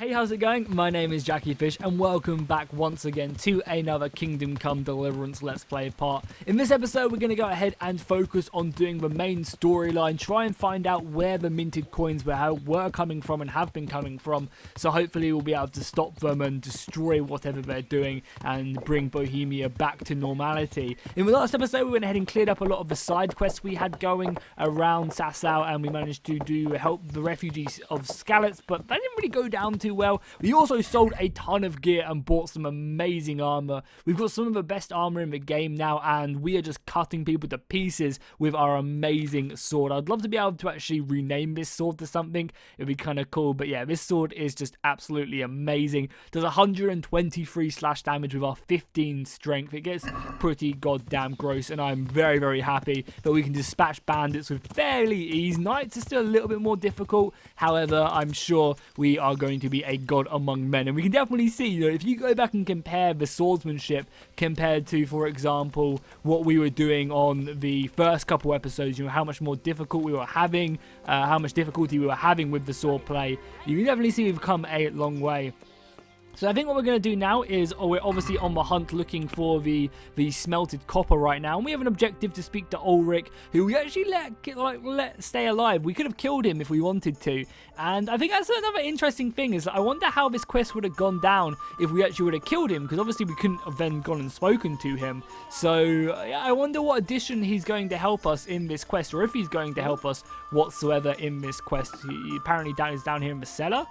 Hey, how's it going? My name is Jackie Fish and welcome back once again to another Kingdom Come Deliverance Let's Play part. In this episode we're going to go ahead and focus on doing the main storyline, try and find out where the minted coins were coming from and have been coming from, so hopefully we'll be able to stop them and destroy whatever they're doing and bring Bohemia back to normality. In the last episode we went ahead and cleared up a lot of the side quests we had going around Sasau, and we managed to help the refugees of Skalitz, but that didn't really go down too well. We also sold a ton of gear and bought some amazing armor. We've got some of the best armor in the game now, and we are just cutting people to pieces with our amazing sword. I'd love to be able to actually rename this sword to something. It'd be kind of cool, but yeah, this sword is just absolutely amazing. Does 123 slash damage with our 15 strength. It gets pretty goddamn gross, and I'm very, very happy that we can dispatch bandits with fairly ease. Knights are still a little bit more difficult. However, I'm sure we are going to be a god among men, and we can definitely see, you know, if you go back and compare the swordsmanship compared to, for example, what we were doing on the first couple episodes, you know, how much more difficult we were having, how much difficulty we were having with the sword play, you can definitely see we've come a long way. So I think what we're going to do now is, we're obviously on the hunt looking for the smelted copper right now. And we have an objective to speak to Ulric, who we actually let stay alive. We could have killed him if we wanted to. And I think that's another interesting thing, is I wonder how this quest would have gone down if we actually would have killed him. Because obviously we couldn't have then gone and spoken to him. So yeah, I wonder what addition he's going to help us in this quest. Or if he's going to help us whatsoever in this quest. He apparently is down here in the cellar.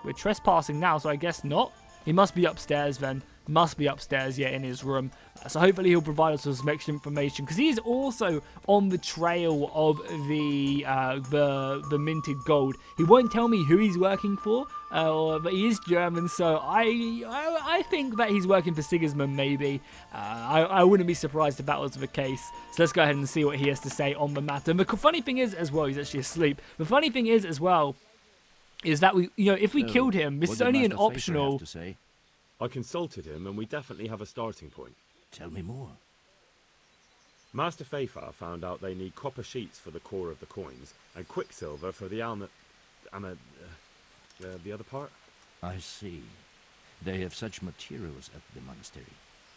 We're trespassing now, so I guess not. He must be upstairs then. Must be upstairs, yeah, in his room. So hopefully he'll provide us with some extra information, because he is also on the trail of the minted gold. He won't tell me who he's working for, but he is German, so I think that he's working for Sigismund, maybe. I wouldn't be surprised if that was the case. So let's go ahead and see what he has to say on the matter. And the funny thing is, as well, he's actually asleep. The funny thing is, as well, is that if we killed him, this is only an optional. I consulted him, and we definitely have a starting point. Tell me more. Master Fafar found out they need copper sheets for the core of the coins, and quicksilver for the the other part. I see. They have such materials at the monastery.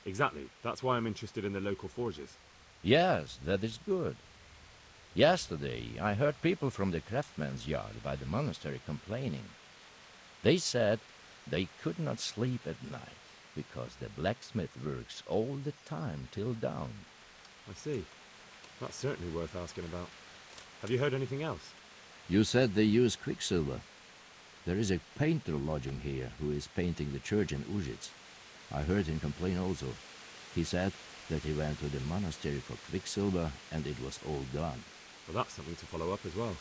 Exactly. That's why I'm interested in the local forges. Yes, that is good. Yesterday, I heard people from the craftsman's yard by the monastery complaining. They said they could not sleep at night because the blacksmith works all the time till dawn. I see. That's certainly worth asking about. Have you heard anything else? You said they use quicksilver. There is a painter lodging here who is painting the church in Ujits. I heard him complain also. He said that he went to the monastery for quicksilver and it was all gone. Well, that's something to follow up as well.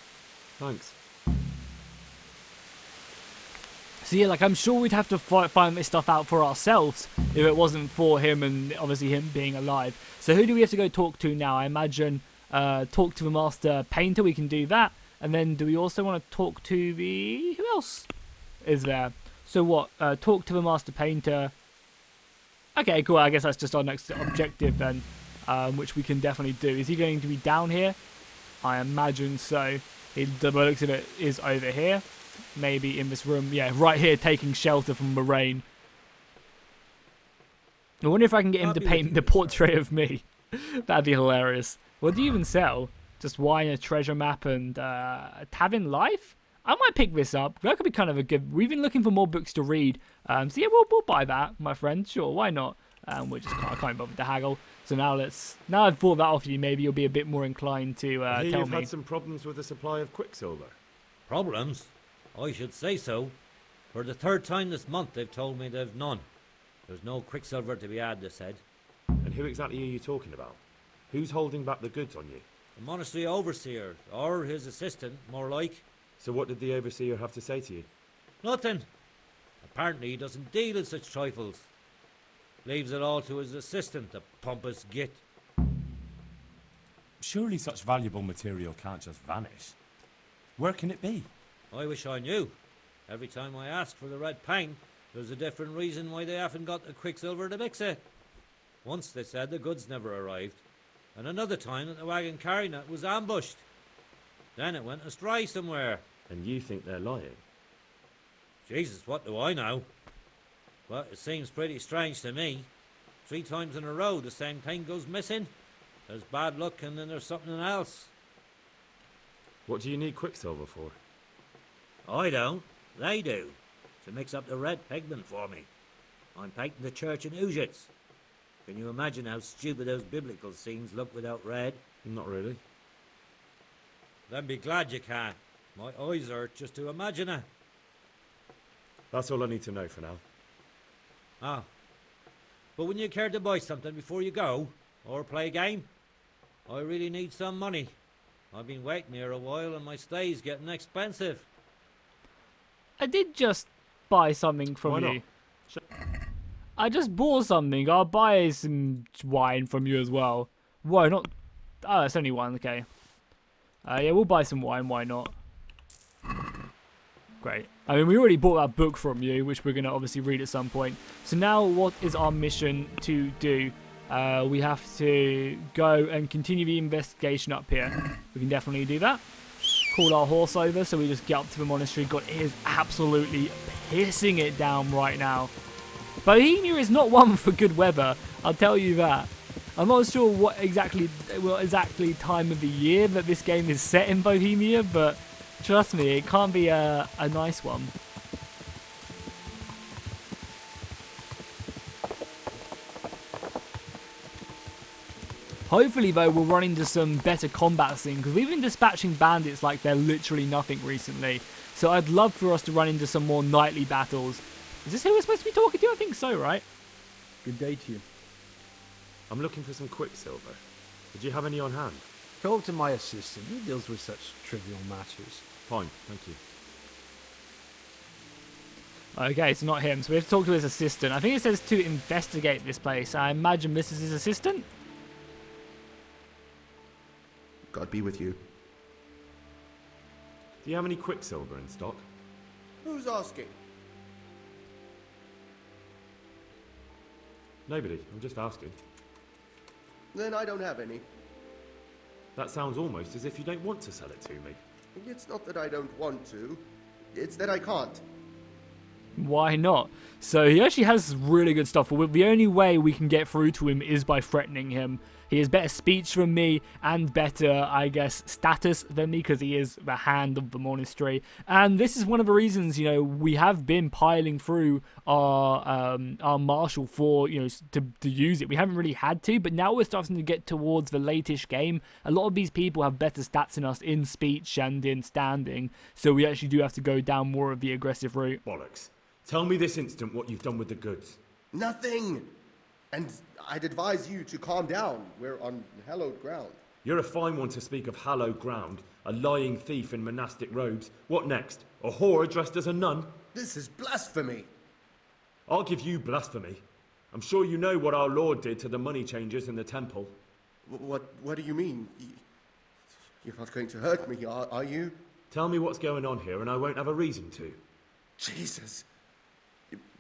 Thanks. So yeah, I'm sure we'd have to find this stuff out for ourselves if it wasn't for him, and obviously him being alive. So who do we have to go talk to now? I imagine talk to the master painter. We can do that. And then do we also want to talk to who else is there? So what? Talk to the master painter. Okay, cool. I guess that's just our next objective then, which we can definitely do. Is he going to be down here? I imagine so. The looks of it is over here. Maybe in this room. Yeah, right here, taking shelter from the rain. I wonder if I can get him to paint the portrait of me. That'd be hilarious. What do you even sell? Just wine, a treasure map, and a tavern life? I might pick this up. That could be kind of a good... We've been looking for more books to read. So yeah, we'll buy that, my friend. Sure, why not? I can't bother to haggle. So now I've bought that off you, maybe you'll be a bit more inclined to tell me. You've had some problems with the supply of quicksilver. Problems? I should say so. For the third time this month they've told me they've none. There's no quicksilver to be had, they said. And who exactly are you talking about? Who's holding back the goods on you? The monastery overseer, or his assistant, more like. So what did the overseer have to say to you? Nothing. Apparently he doesn't deal in such trifles. Leaves it all to his assistant, the pompous git. Surely such valuable material can't just vanish. Where can it be? I wish I knew. Every time I ask for the red paint, there's a different reason why they haven't got the quicksilver to mix it. Once they said the goods never arrived, and another time that the wagon carrying it was ambushed. Then it went astray somewhere. And you think they're lying? Jesus, what do I know? But it seems pretty strange to me. 3 times in a row the same thing goes missing. There's bad luck and then there's something else. What do you need quicksilver for? I don't. They do. To mix up the red pigment for me. I'm painting the church in Auschwitz. Can you imagine how stupid those biblical scenes look without red? Not really. Then be glad you can. My eyes hurt just to imagine it. That's all I need to know for now. Ah. But wouldn't you care to buy something before you go? Or play a game? I really need some money. I've been waiting here a while and my stay's getting expensive. I did just buy something from Why you. not? I just bought something. I'll buy some wine from you as well. Why not? Oh, it's only one. Okay. Yeah, we'll buy some wine. Why not? Great. I mean, we already bought that book from you, which we're going to obviously read at some point. So now what is our mission to do? We have to go and continue the investigation up here. We can definitely do that. Call our horse over, so we just get up to the monastery. God, it is absolutely pissing it down right now. Bohemia is not one for good weather, I'll tell you that. I'm not sure what exactly time of the year that this game is set in Bohemia, but trust me, it can't be a nice one. Hopefully, though, we'll run into some better combat scene, because we've been dispatching bandits like they're literally nothing recently. So I'd love for us to run into some more knightly battles. Is this who we're supposed to be talking to? I think so, right? Good day to you. I'm looking for some quicksilver. Did you have any on hand? Talk to my assistant. He deals with such trivial matters. Fine, thank you. Okay, it's not him, so we have to talk to his assistant. I think it says to investigate this place. I imagine this is his assistant? God be with you. Do you have any quicksilver in stock? Who's asking? Nobody, I'm just asking. Then I don't have any. That sounds almost as if you don't want to sell it to me. It's not that I don't want to. It's that I can't. Why not? So he actually has really good stuff. The only way we can get through to him is by threatening him. He has better speech than me and better, I guess, status than me, because he is the hand of the monastery. And this is one of the reasons, you know, we have been piling through our marshal for, you know, to use it. We haven't really had to, but now we're starting to get towards the late-ish game. A lot of these people have better stats than us in speech and in standing, so we actually do have to go down more of the aggressive route. Bollocks. Tell me this instant what you've done with the goods. Nothing! And I'd advise you to calm down. We're on hallowed ground. You're a fine one to speak of hallowed ground, a lying thief in monastic robes. What next? A whore dressed as a nun? This is blasphemy! I'll give you blasphemy. I'm sure you know what our Lord did to the money changers in the temple. What do you mean? You're not going to hurt me, are you? Tell me what's going on here and I won't have a reason to. Jesus.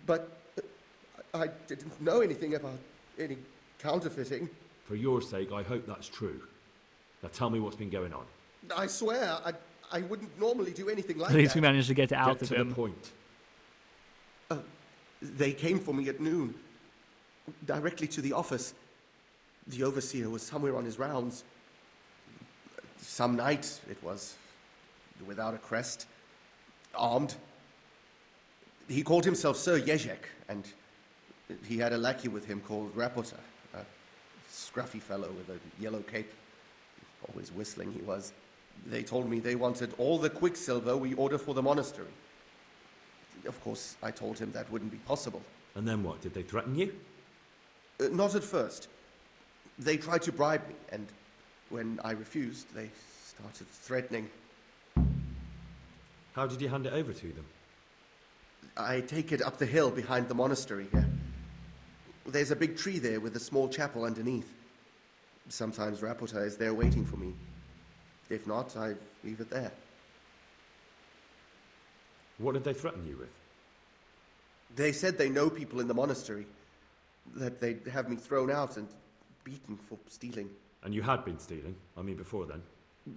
But I didn't know anything about any counterfeiting. For your sake, I hope that's true. Now tell me what's been going on. I swear, I wouldn't normally do anything like At least that. we managed to get it out Get of to him. the point. They came for me at noon, directly to the office. The overseer was somewhere on his rounds. Some night it was, without a crest, armed. He called himself Sir Jezhek, and he had a lackey with him called Rapota, a scruffy fellow with a yellow cape. Always whistling he was. They told me they wanted all the quicksilver we order for the monastery. Of course, I told him that wouldn't be possible. And then what? Did they threaten you? Not at first. They tried to bribe me, and when I refused, they started threatening. How did you hand it over to them? I take it up the hill behind the monastery here. There's a big tree there with a small chapel underneath. Sometimes Rapota is there waiting for me. If not, I leave it there. What did they threaten you with? They said they know people in the monastery, that they'd have me thrown out and beaten for stealing. And you had been stealing, I mean before then.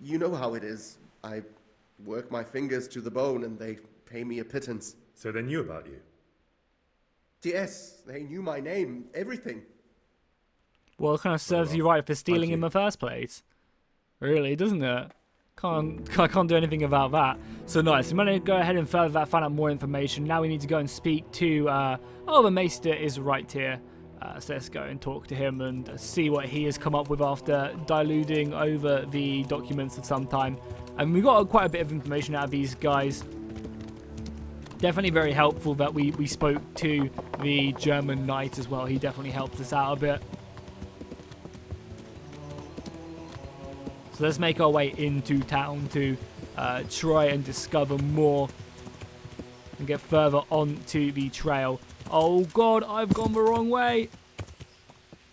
You know how it is. I work my fingers to the bone and they pay me a pittance. So they knew about you? Yes, they knew my name, everything. Well, it kind of serves well, you right for stealing thank in you. the first place. Really, doesn't it? I can't do anything about that. So nice. I'm going to go ahead and further that, find out more information. Now we need to go and speak to... the Maester is right here. So let's go and talk to him and see what he has come up with after diluting over the documents of some time. And we got quite a bit of information out of these guys. Definitely very helpful that we spoke to the German knight as well. He definitely helped us out a bit. So let's make our way into town to try and discover more and get further onto the trail. Oh god, I've gone the wrong way.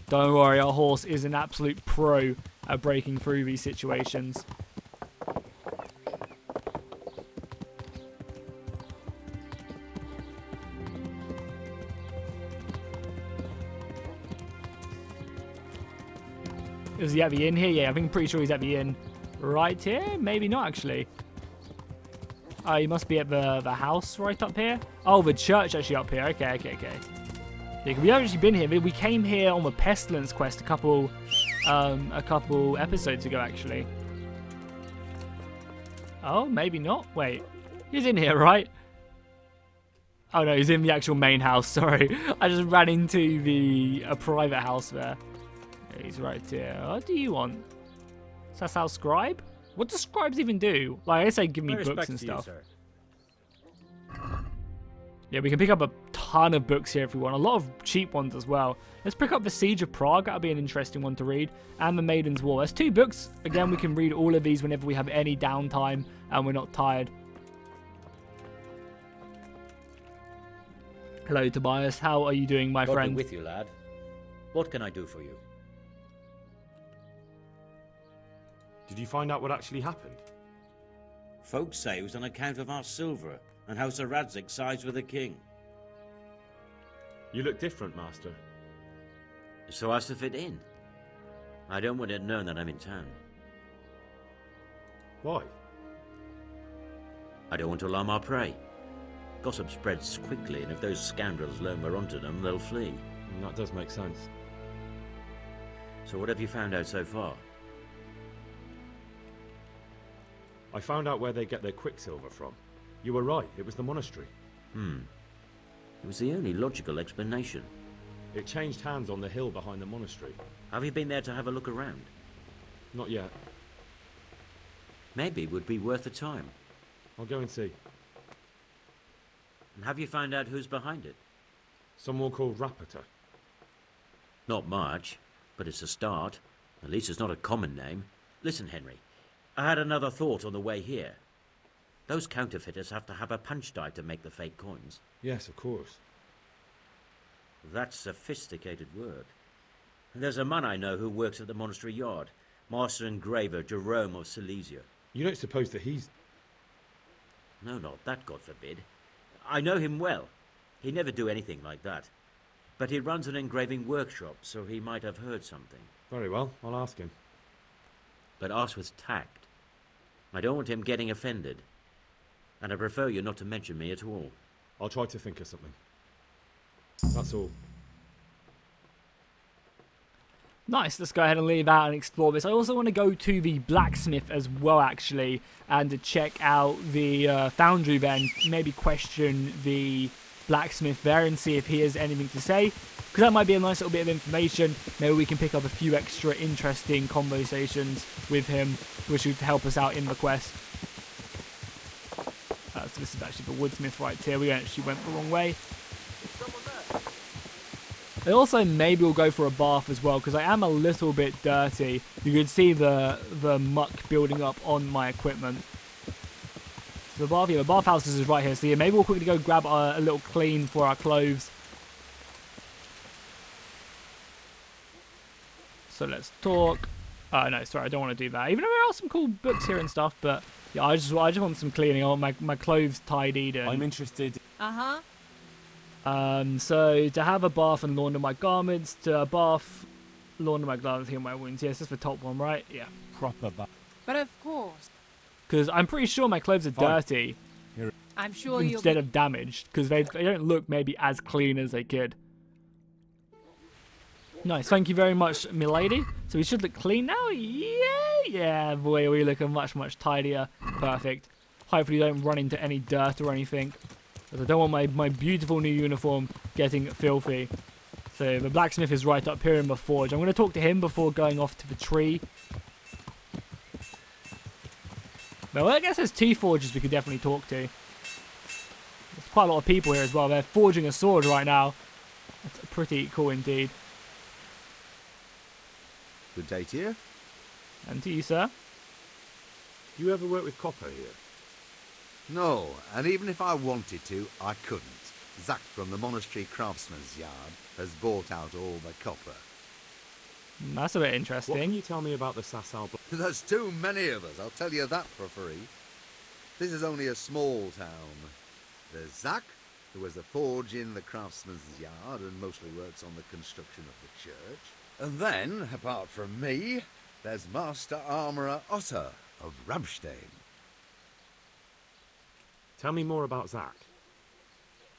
Don't worry, our horse is an absolute pro at breaking through these situations. Is he at the inn here? Yeah, I think I'm pretty sure he's at the inn right here. Maybe not, actually. Oh, he must be at the house right up here. Oh, the church actually up here. Okay. Yeah, we haven't actually been here. We came here on the Pestilence quest a couple episodes ago, actually. Oh, maybe not. Wait, he's in here, right? Oh no, he's in the actual main house. Sorry, I just ran into a private house there. He's right here. What do you want? Is that our scribe? What do scribes even do? Like, I say give me My books respects and to you, stuff. sir. Yeah, we can pick up a ton of books here if we want. A lot of cheap ones as well. Let's pick up The Siege of Prague. That'll be an interesting one to read. And The Maiden's War. There's 2 books. Again, we can read all of these whenever we have any downtime and we're not tired. Hello, Tobias. How are you doing, my God be friend? with you, lad. What can I do for you? Did you find out what actually happened? Folks say it was on account of our silver and how Sir Jezhek sides with the king. You look different, Master. So as to fit in. I don't want it known that I'm in town. Why? I don't want to alarm our prey. Gossip spreads quickly, and if those scoundrels learn we're onto them, they'll flee. That does make sense. So what have you found out so far? I found out where they get their quicksilver from. You were right, it was the monastery. It was the only logical explanation. It changed hands on the hill behind the monastery. Have you been there to have a look around? Not yet. Maybe it would be worth the time. I'll go and see. And have you found out who's behind it? Someone called Rapita. Not much, but it's a start. At least it's not a common name. Listen, Henry, I had another thought on the way here. Those counterfeiters have to have a punch die to make the fake coins. Yes, of course. That's sophisticated work. And there's a man I know who works at the monastery yard, Master Engraver Jerome of Silesia. You don't suppose that he's... No, not that, God forbid. I know him well. He'd never do anything like that. But he runs an engraving workshop, so he might have heard something. Very well, I'll ask him. But ask with tact. I don't want him getting offended. And I prefer you not to mention me at all. I'll try to think of something. That's all. Nice, let's go ahead and leave out and explore this. I also want to go to the blacksmith as well, actually, and to check out the foundry there and maybe question the blacksmith there and see if he has anything to say. Because that might be a nice little bit of information. Maybe we can pick up a few extra interesting conversations with him, which would help us out in the quest. So this is actually the woodsmith right here. We actually went the wrong way. And also, maybe we'll go for a bath as well, because I am a little bit dirty. You can see the muck building up on my equipment. So the bathhouse is right here. So yeah, maybe we'll quickly go grab a little clean for our clothes. So let's talk. No, sorry, I don't want to do that. Even though there are some cool books here and stuff, but yeah, I just want some cleaning. I want my clothes tidied. And... I'm interested. So to have a bath and launder my garments, to bath, launder my garments, heal my wounds. Yes, that's the top one, right? Yeah. Proper bath. But of course. Because I'm pretty sure my clothes are Fine. dirty. I'm sure you'll instead of damaged, because they don't look maybe as clean as they could. Nice, thank you very much, milady. So we should look clean now? Yeah, boy, we look much, much tidier. Perfect. Hopefully you don't run into any dirt or anything, because I don't want my beautiful new uniform getting filthy. So the blacksmith is right up here in the forge. I'm going to talk to him before going off to the tree. Well, I guess there's 2 forges we could definitely talk to. There's quite a lot of people here as well. They're forging a sword right now. That's pretty cool indeed. Good day to you. And to you, sir. Do you ever work with copper here? No, and even if I wanted to, I couldn't. Zach from the monastery craftsman's yard has bought out all the copper. That's a bit What interesting. can you tell me about the Sasau? There's too many of us, I'll tell you that for free. This is only a small town. There's Zach, who has a forge in the craftsman's yard and mostly works on the construction of the church. And then, apart from me, there's Master Armourer Otter of Ramstein. Tell me more about Zach.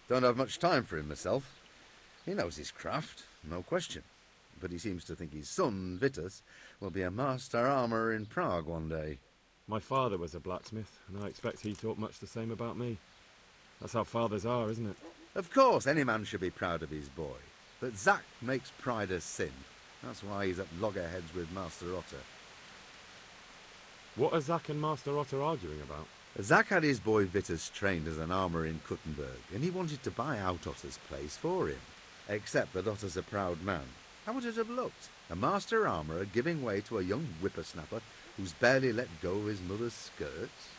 Don't have much time for him myself. He knows his craft, no question. But he seems to think his son, Vitus, will be a master armourer in Prague one day. My father was a blacksmith, and I expect he thought much the same about me. That's how fathers are, isn't it? Of course, any man should be proud of his boy. But Zach makes pride a sin. That's why he's at loggerheads with Master Otter. What are Zach and Master Otter arguing about? Zach had his boy Vitus trained as an armourer in Kuttenberg, and he wanted to buy out Otter's place for him. Except that Otter's a proud man. How would it have looked? A master armourer giving way to a young whippersnapper who's barely let go of his mother's skirts?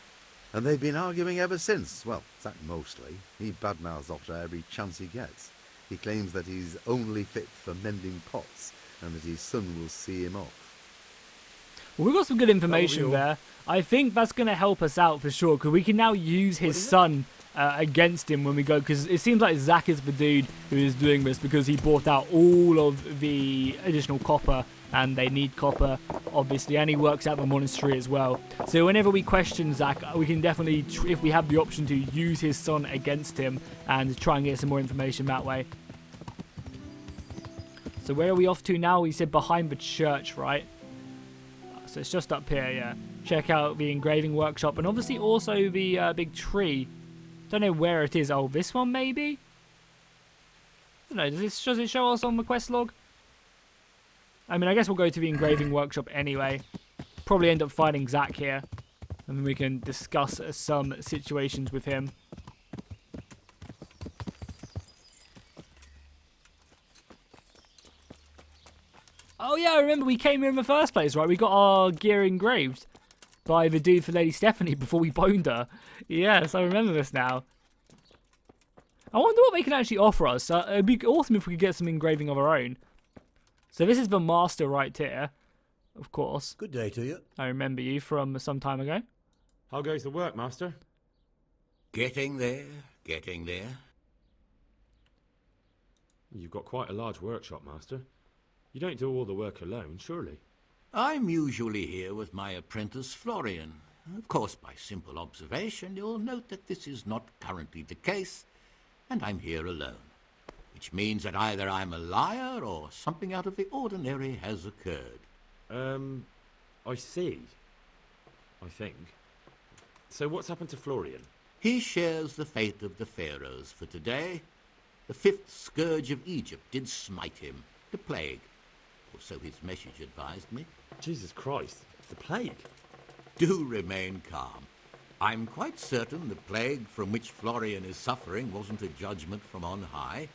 And they've been arguing ever since. Well, Zach mostly. He badmouths Otter every chance he gets. He claims that he's only fit for mending pots, and that his son will see him off. Well, we've got some good information there. I think that's going to help us out for sure, because we can now use his son against him when we go, because it seems like Zach is the dude who is doing this because he bought out all of the additional copper, and they need copper, obviously, and he works at the monastery as well. So whenever we question Zach, we can definitely, if we have the option to, use his son against him and try and get some more information that way. So where are we off to now? We said behind the church, right? So it's just up here, yeah. Check out the engraving workshop, and obviously also the big tree. Don't know where it is. Oh, this one maybe? I don't know. Does it show us on the quest log? I mean, I guess we'll go to the engraving workshop anyway. Probably end up finding Zach here, and then we can discuss some situations with him. Oh yeah, I remember we came here in the first place, right? We got our gear engraved by the dude for Lady Stephanie before we boned her. Yes, I remember this now. I wonder what they can actually offer us. It'd be awesome if we could get some engraving of our own. So this is the master right here, of course. Good day to you. I remember you from some time ago. How goes the work, Master? Getting there, getting there. You've got quite a large workshop, Master. You don't do all the work alone, surely? I'm usually here with my apprentice, Florian. Of course, by simple observation, you'll note that this is not currently the case, and I'm here alone. Which means that either I'm a liar or something out of the ordinary has occurred. I see. I think. So what's happened to Florian? He shares the fate of the pharaohs for today. The 5th scourge of Egypt did smite him, the plague. Or so his message advised me. Jesus Christ, the plague? Do remain calm. I'm quite certain the plague from which Florian is suffering wasn't a judgment from on high.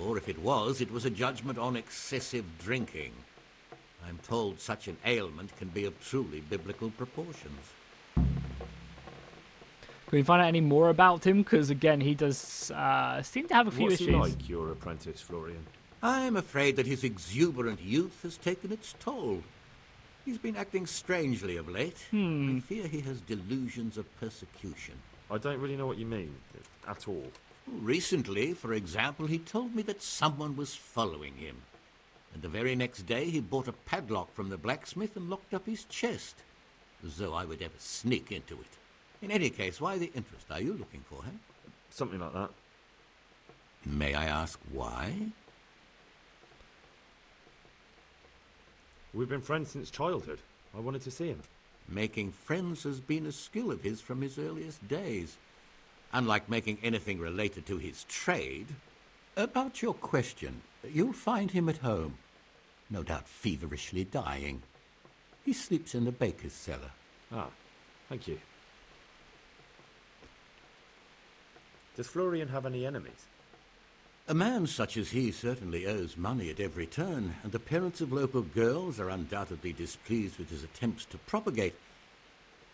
Or if it was a judgment on excessive drinking. I'm told such an ailment can be of truly biblical proportions. Can we find out any more about him? Because, again, he does seem to have a few What's issues. he like, your apprentice, Florian? I'm afraid that his exuberant youth has taken its toll. He's been acting strangely of late. I fear he has delusions of persecution. I don't really know what you mean, at all. Recently, for example, he told me that someone was following him. And the very next day he bought a padlock from the blacksmith and locked up his chest. As though I would ever sneak into it. In any case, why the interest? Are you looking for him? Something like that. May I ask why? We've been friends since childhood. I wanted to see him. Making friends has been a skill of his from his earliest days. Unlike making anything related to his trade. About your question, you'll find him at home. No doubt feverishly dying. He sleeps in the baker's cellar. Ah, thank you. Does Florian have any enemies? A man such as he certainly owes money at every turn, and the parents of local girls are undoubtedly displeased with his attempts to propagate.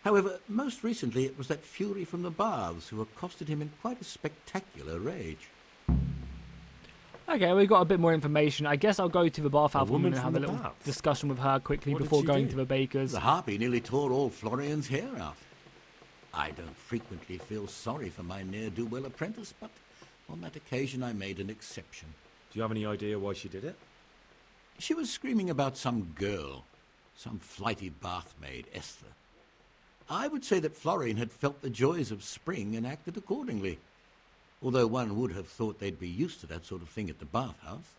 However, most recently it was that fury from the baths who accosted him in quite a spectacular rage. Okay, we got a bit more information. I guess I'll go to the bathhouse woman woman and have from a the little baths? discussion with her quickly What did before she going do? to the baker's. The harpy nearly tore all Florian's hair out. I don't frequently feel sorry for my ne'er-do-well apprentice, but on that occasion I made an exception. Do you have any idea why she did it? She was screaming about some girl, some flighty bathmaid, Esther. I would say that Florian had felt the joys of spring and acted accordingly, although one would have thought they'd be used to that sort of thing at the bathhouse.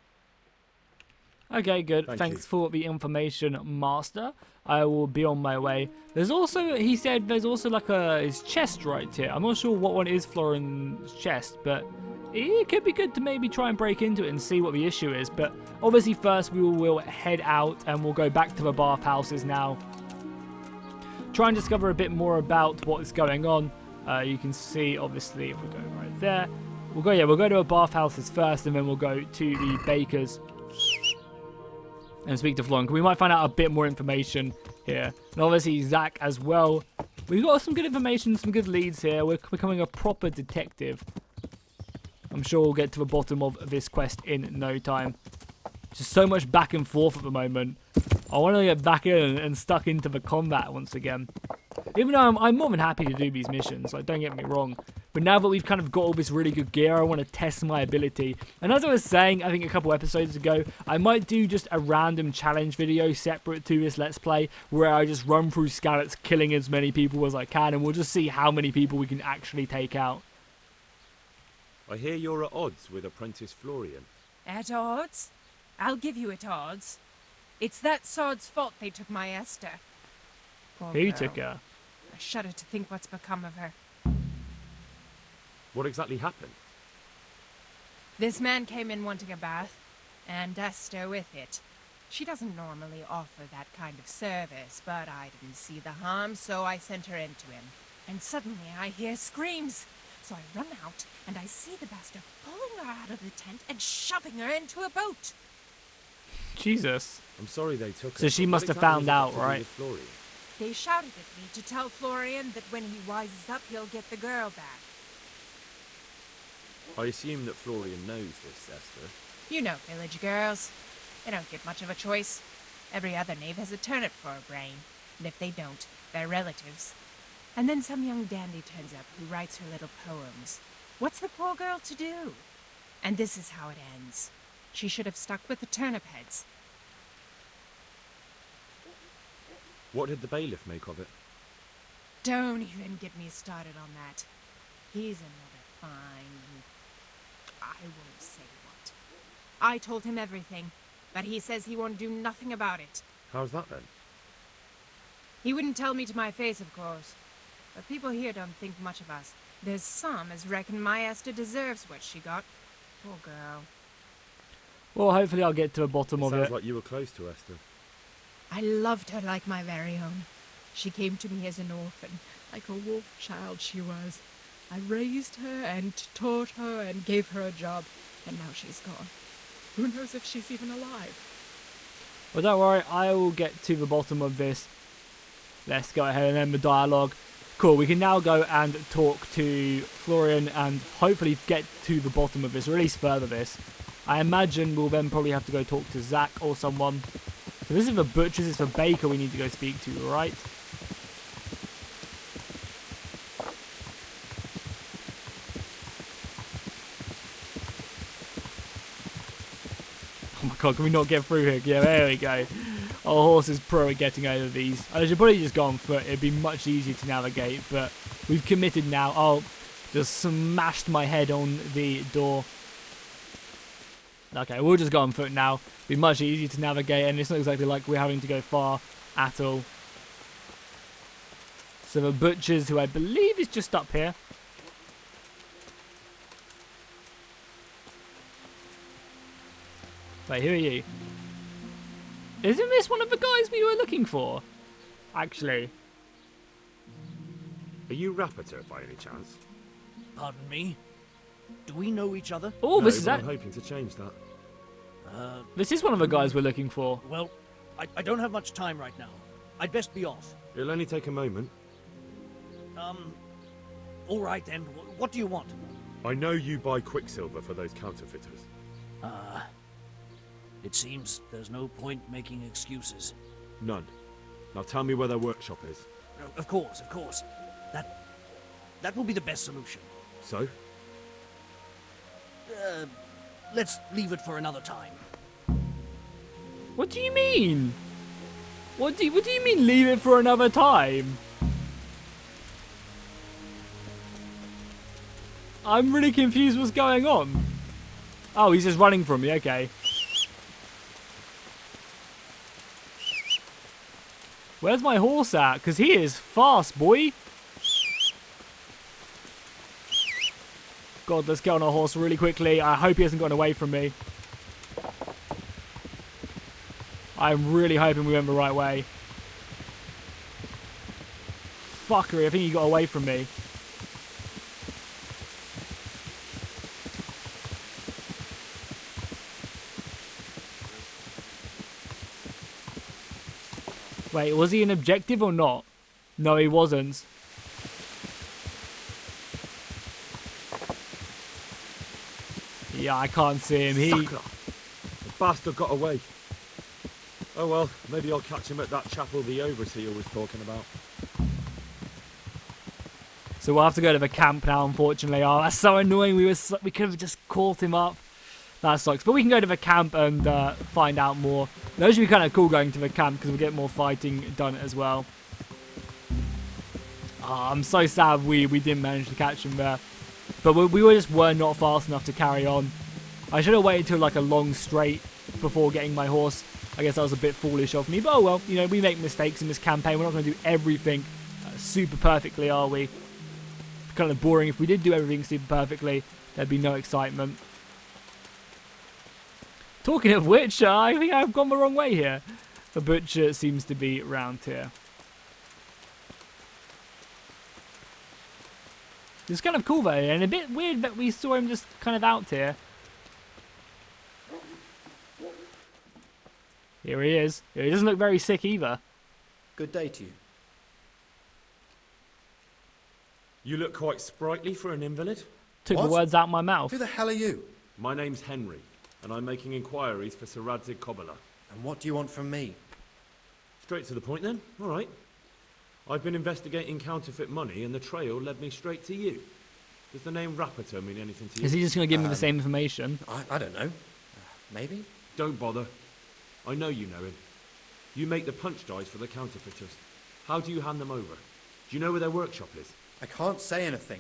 Okay, good. Thank Thanks you. for the information, Master. I will be on my way. There's also, he said, there's also like his chest right here. I'm not sure what one is Florian's chest, but it could be good to maybe try and break into it and see what the issue is. But obviously first we will head out and we'll go back to the bathhouses now. Try and discover a bit more about what is going on. You can see, obviously, if we go right there, we'll go to the bathhouses first, and then we'll go to the baker's and speak to Florian. We might find out a bit more information here, and obviously Zach as well. We've got some good information, some good leads here. We're becoming a proper detective. I'm sure we'll get to the bottom of this quest in no time. Just so much back and forth at the moment. I want to get back in and stuck into the combat once again. Even though I'm more than happy to do these missions, like, don't get me wrong. But now that we've kind of got all this really good gear, I want to test my ability. And as I was saying, I think a couple episodes ago, I might do just a random challenge video separate to this Let's Play, where I just run through Skalitz killing as many people as I can, and we'll just see how many people we can actually take out. I hear you're at odds with apprentice Florian. At odds? I'll give you at odds. It's that sod's fault they took my Esther. Poor Who girl. took her? I shudder to think what's become of her. What exactly happened? This man came in wanting a bath, and Esther with it. She doesn't normally offer that kind of service, but I didn't see the harm, so I sent her in to him. And suddenly I hear screams. So I run out, and I see the bastard pulling her out of the tent and shoving her into a boat. Jesus. I'm sorry they took her. So she but must what have exactly found has it out, got to do right? with Florian? They shouted at me to tell Florian that when he wises up, he'll get the girl back. I assume that Florian knows this, Esther. You know village girls. They don't get much of a choice. Every other knave has a turnip for a brain, and if they don't, they're relatives. And then some young dandy turns up who writes her little poems. What's the poor girl to do? And this is how it ends. She should have stuck with the turnip heads. What did the bailiff make of it? Don't even get me started on that. He's another fine... I won't say what. I told him everything, but he says he won't do nothing about it. How's that then? He wouldn't tell me to my face, of course. But people here don't think much of us. There's some as reckon my Esther deserves what she got. Poor girl. Well, hopefully I'll get to the bottom of Sounds it. like you were close to Esther. I loved her like my very own. She came to me as an orphan, like a wolf child she was. I raised her and taught her and gave her a job, and now she's gone. Who knows if she's even alive? Well, don't worry, I will get to the bottom of this. Let's go ahead and end the dialogue. Cool, we can now go and talk to Florian and hopefully get to the bottom of this, or at least further this. I imagine we'll then probably have to go talk to Zach or someone. So this is the butchers, it's the baker we need to go speak to, right? Oh my god, can we not get through here? Yeah, there we go. Our horse is pro at getting over these. I should probably just go on foot. It'd be much easier to navigate, but We've committed now. Oh, just smashed my head on the door. Okay, we'll just go on foot now. Be much easier to navigate, and it's not exactly like we're having to go far at all. So the butcher's, who I believe is just up here. Wait, who are you? Isn't this one of the guys we were looking for? Actually. Are you Rapiter by any chance? Pardon me? Do we know each other? Oh, No, this is but I'm that. hoping to change that. This is one of the guys we're looking for. Well, I don't have much time right now. I'd best be off. It'll only take a moment. All right then. What do you want? I know you buy quicksilver for those counterfeiters. It seems there's no point making excuses. None. Now tell me where their workshop is. Of course, of course. That will be the best solution. So? Let's leave it for another time. What do you mean? What do you mean leave it for another time? I'm really confused what's going on. Oh, he's just running from me, okay. Where's my horse at? Because he is fast, boy. God, let's get on our horse really quickly. I hope he hasn't gotten away from me. I'm really hoping we went the right way. Fuckery, I think he got away from me. Wait, was he an objective or not? No, he wasn't. Yeah, I can't see him. Sucker! The bastard got away. Oh well, maybe I'll catch him at that chapel the overseer was talking about. So we'll have to go to the camp now, unfortunately. Oh, that's so annoying. We could have just caught him up. That sucks. But we can go to the camp and find out more. That should be kind of cool going to the camp because we'll get more fighting done as well. Oh, I'm so sad we didn't manage to catch him there. But we were not fast enough to carry on. I should have waited till like a long straight before getting my horse. I guess that was a bit foolish of me. But oh well, you know, we make mistakes in this campaign. We're not going to do everything super perfectly, are we? It's kind of boring. If we did do everything super perfectly, there'd be no excitement. Talking of which, I think I've gone the wrong way here. The butcher seems to be round here. It's kind of cool though, and a bit weird that we saw him just kind of out here. Here he is. He doesn't look very sick either. Good day to you. You look quite sprightly for an invalid. Took the words out of my mouth. Who the hell are you? My name's Henry, and I'm making inquiries for Sir Jezhek Cobbler. And what do you want from me? Straight to the point then. All right. I've been investigating counterfeit money, and the trail led me straight to you. Does the name Rapiter mean anything to you? Is he just going to give me the same information? I don't know. Maybe? Don't bother. I know you know him. You make the punch dice for the counterfeiters. How do you hand them over? Do you know where their workshop is? I can't say anything.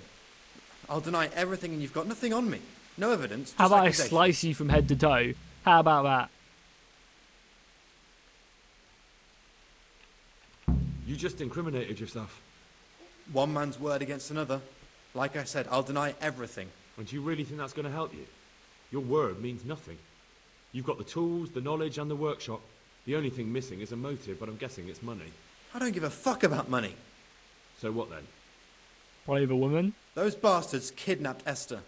I'll deny everything and you've got nothing on me. No evidence. Just How about I accusation. slice you from head to toe? How about that? You just incriminated yourself. One man's word against another. Like I said, I'll deny everything. And do you really think that's going to help you? Your word means nothing. You've got the tools, the knowledge, and the workshop. The only thing missing is a motive, but I'm guessing it's money. I don't give a fuck about money. So what then? Probably the woman. Those bastards kidnapped Esther.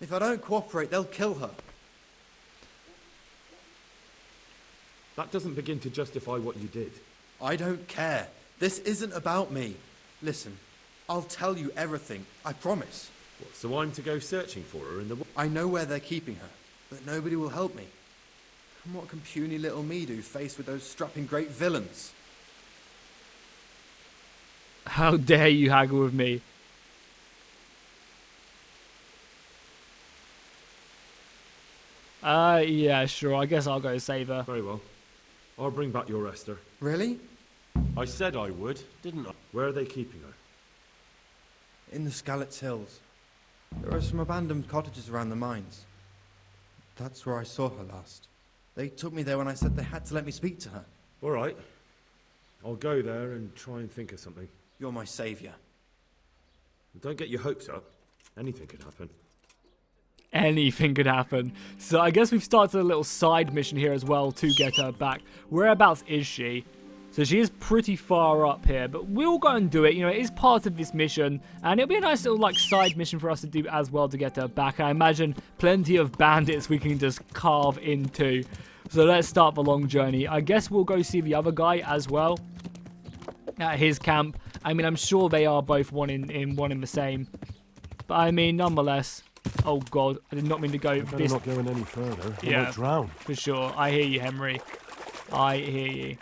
If I don't cooperate, they'll kill her. That doesn't begin to justify what you did. I don't care. This isn't about me. Listen, I'll tell you everything. I promise. What, so I'm to go searching for her in the... I know where they're keeping her, but nobody will help me. And what can puny little me do faced with those strapping great villains? How dare you haggle with me? Yeah, sure. I guess I'll go save her. Very well. I'll bring back your Esther. Really? I said I would, didn't I? Where are they keeping her? In the Skalitz Hills. There are some abandoned cottages around the mines. That's where I saw her last. They took me there when I said they had to let me speak to her. All right. I'll go there and try and think of something. You're my saviour. Don't get your hopes up. Anything could happen. Anything could happen. So I guess we've started a little side mission here as well to get her back. Whereabouts is she? So she is pretty far up here, but we'll go and do it. You know, it is part of this mission, and it'll be a nice little like side mission for us to do as well to get her back. I imagine plenty of bandits we can just carve into. So let's start the long journey. I guess we'll go see the other guy as well at his camp. I mean, I'm sure they are both one in the same. But I mean, nonetheless. Oh god, I did not mean to go Better not going any further. You yeah, might drown. For sure. I hear you, Henry. I hear you.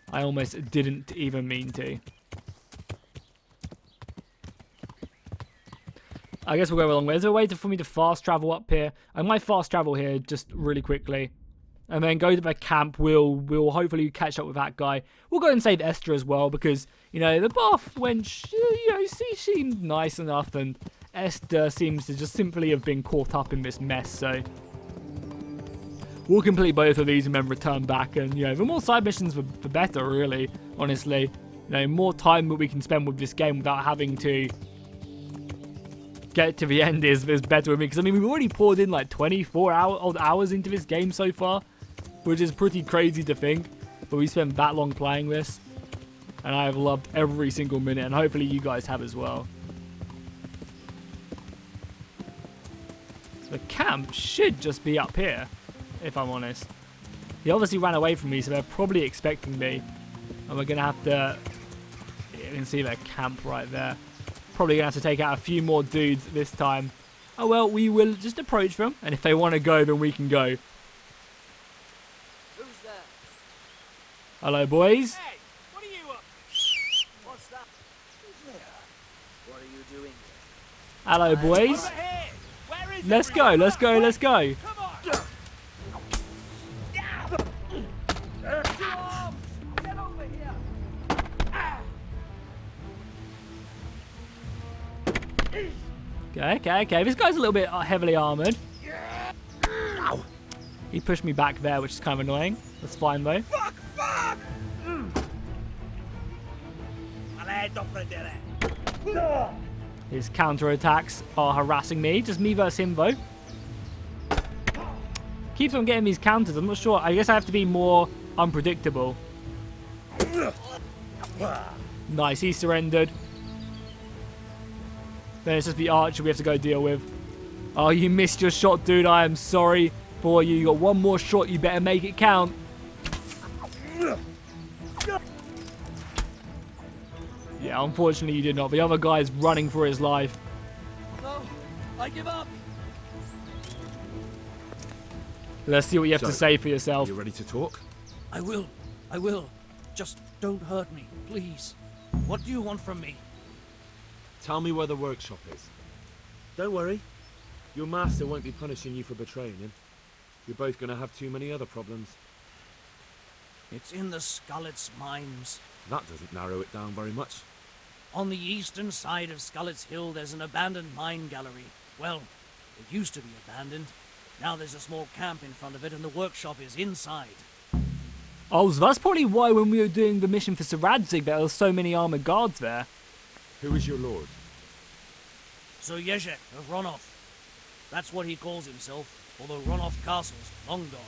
I almost didn't even mean to. I guess we'll go along. Is there a way for me to fast travel up here? I might fast travel here just really quickly. And then go to the camp. We'll hopefully catch up with that guy. We'll go and save Esther as well because, you know, the buff wench, you know, she seemed nice enough, and Esther seems to just simply have been caught up in this mess, so we'll complete both of these and then return back. And, you know, the more side missions, the better, really, honestly. You know, more time that we can spend with this game without having to get to the end is better with me. Because, I mean, we've already poured in like 24 hours into this game so far, which is pretty crazy to think. But we spent that long playing this, and I have loved every single minute, and hopefully you guys have as well. So the camp should just be up here, if I'm honest. He obviously ran away from me, so they're probably expecting me. And we're going to have to... You can see their camp right there. Probably going to have to take out a few more dudes this time. Oh well, we will just approach them. And if they want to go, then we can go. Who's there? Hello, boys. Hey, what are you up to? What's that? Who's there? What are you doing here? Hello, boys. Over here. Where is Let's go, let's go, let's go. Come on. Two arms. Get over here. Okay. This guy's a little bit heavily armoured. He pushed me back there, which is kind of annoying. That's fine, though. Fuck! His counter-attacks are harassing me. Just me versus him, though. Keeps on getting these counters. I'm not sure. I guess I have to be more unpredictable. Nice, he surrendered. Then it's just the archer we have to go deal with. Oh, you missed your shot, dude. I am sorry for you. You got one more shot. You better make it count. Yeah, unfortunately you did not. The other guy's running for his life. No, I give up. Let's see what you have to say for yourself. You ready to talk? I will. Just don't hurt me, please. What do you want from me? Tell me where the workshop is. Don't worry. Your master won't be punishing you for betraying him. You're both going to have too many other problems. It's in the Skalitz mines. That doesn't narrow it down very much. On the eastern side of Skalitz Hill, there's an abandoned mine gallery. Well, it used to be abandoned. Now there's a small camp in front of it, and the workshop is inside. Oh, so that's probably why when we were doing the mission for Sir Jezhek, there were so many armoured guards there. Who is your lord? Sir Jezhek of Ronov. That's what he calls himself, although Ronov Castle's long gone.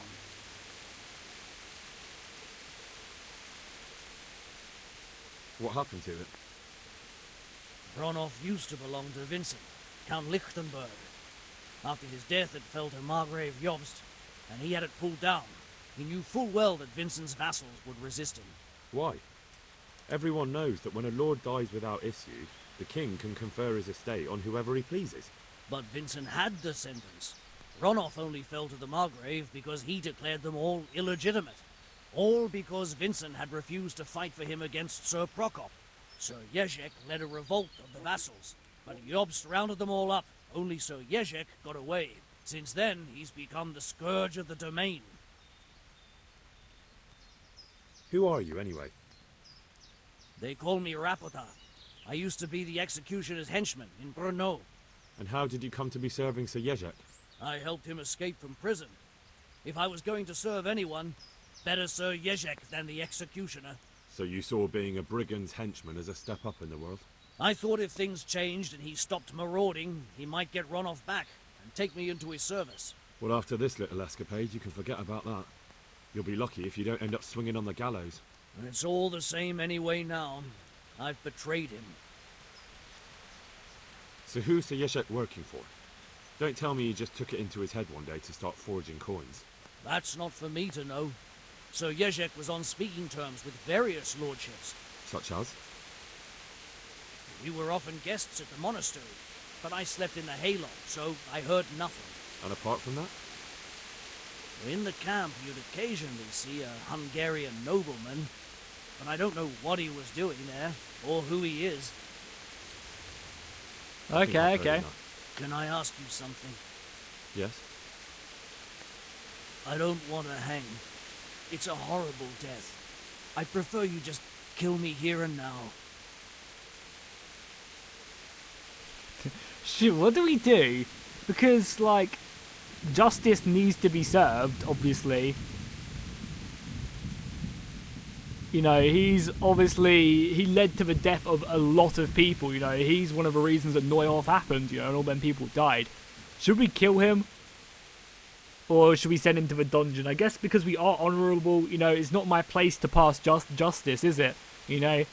What happened to it? Ronov used to belong to Vincent, Count Lichtenberg. After his death, it fell to Margrave Jobst, and he had it pulled down. He knew full well that Vincent's vassals would resist him. Why? Everyone knows that when a lord dies without issue, the king can confer his estate on whoever he pleases. But Vincent had descendants. Ronov only fell to the Margrave because he declared them all illegitimate. All because Vincent had refused to fight for him against Sir Prokop. Sir Jezhek led a revolt of the vassals, but Jobst rounded them all up. Only Sir Jezhek got away. Since then, he's become the scourge of the domain. Who are you, anyway? They call me Rapota. I used to be the executioner's henchman in Brno. And how did you come to be serving Sir Jezhek? I helped him escape from prison. If I was going to serve anyone, better Sir Jezhek than the executioner. So you saw being a brigand's henchman as a step up in the world? I thought if things changed and he stopped marauding, he might get run off back and take me into his service. Well, after this little escapade, you can forget about that. You'll be lucky if you don't end up swinging on the gallows. It's all the same anyway now. I've betrayed him. So who's Sir Jezhek working for? Don't tell me he just took it into his head one day to start forging coins. That's not for me to know. Sir Jezhek was on speaking terms with various lordships. Such as? We were often guests at the monastery, but I slept in the hayloft, so I heard nothing. And apart from that? In the camp, you'd occasionally see a Hungarian nobleman, but I don't know what he was doing there, or who he is. Okay. Can I ask you something? Yes? I don't want to hang. It's a horrible death. I prefer you just kill me here and now. Shoot, what do we do? Because, like, justice needs to be served, obviously. You know, he's obviously, he led to the death of a lot of people, you know. He's one of the reasons that Neuhof happened, you know, and all them people died. Should we kill him? Or should we send him to the dungeon? I guess because we are honourable, you know, it's not my place to pass justice, is it? You know?